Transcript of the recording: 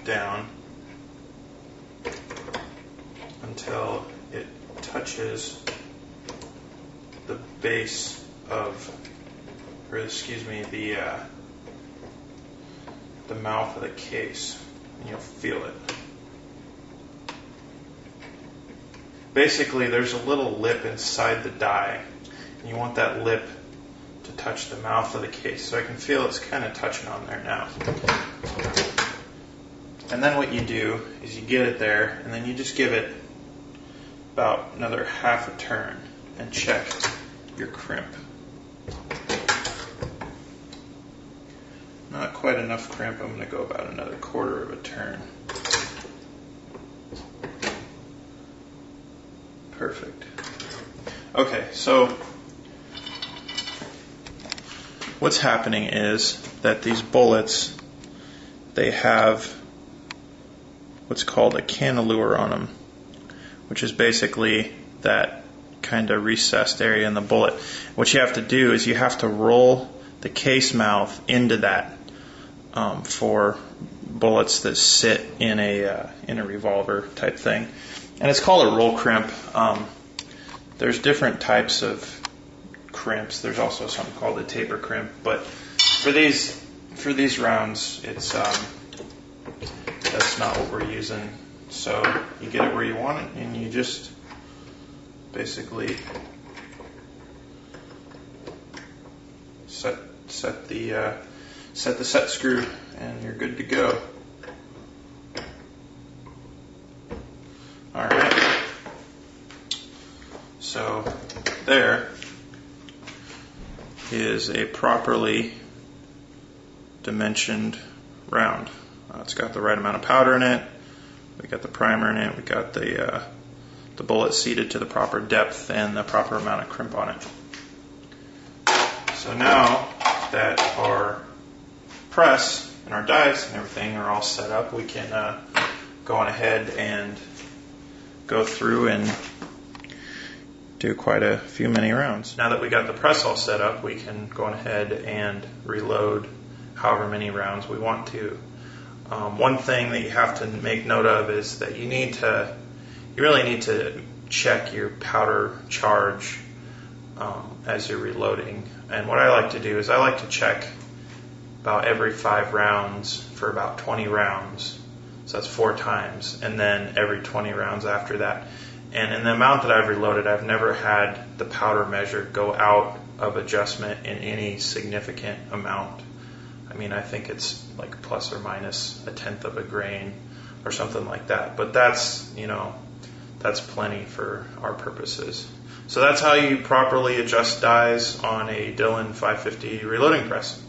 down until it touches the base of, or excuse me, the mouth of the case, and you'll feel it. Basically, there's a little lip inside the die, and you want that lip to touch the mouth of the case. So I can feel it's kind of touching on there now. And then what you do is you get it there, and then you just give it about another half a turn and check your crimp. Not quite enough crimp. I'm going to go about another quarter of a turn. Perfect. Okay, so what's happening is that these bullets, they have what's called a cantilure on them, which is basically that kind of recessed area in the bullet. What you have to do is you have to roll the case mouth into that for bullets that sit in a revolver type thing. And it's called a roll crimp. There's different types of crimps. There's also something called a taper crimp. But for these rounds, it's that's not what we're using. So you get it where you want it, and you just basically set the set screw, and you're good to go. All right. So there is a properly dimensioned round. It's got the right amount of powder in it. We got the primer in it. We got the bullet seated to the proper depth and the proper amount of crimp on it. So now that our press and our dies and everything are all set up, we can go on ahead and go through and do quite a few many rounds. Now that we got the press all set up, we can go on ahead and reload however many rounds we want to. One thing that you have to make note of is that you really need to check your powder charge as you're reloading. And what I like to do is I like to check about every 5 rounds for about 20 rounds. So that's 4 times, and then every 20 rounds after that. And in the amount that I've reloaded, I've never had the powder measure go out of adjustment in any significant amount. I mean, I think it's like plus or minus 1/10 of a grain or something like that. But that's plenty for our purposes. So that's how you properly adjust dies on a Dillon 550 reloading press.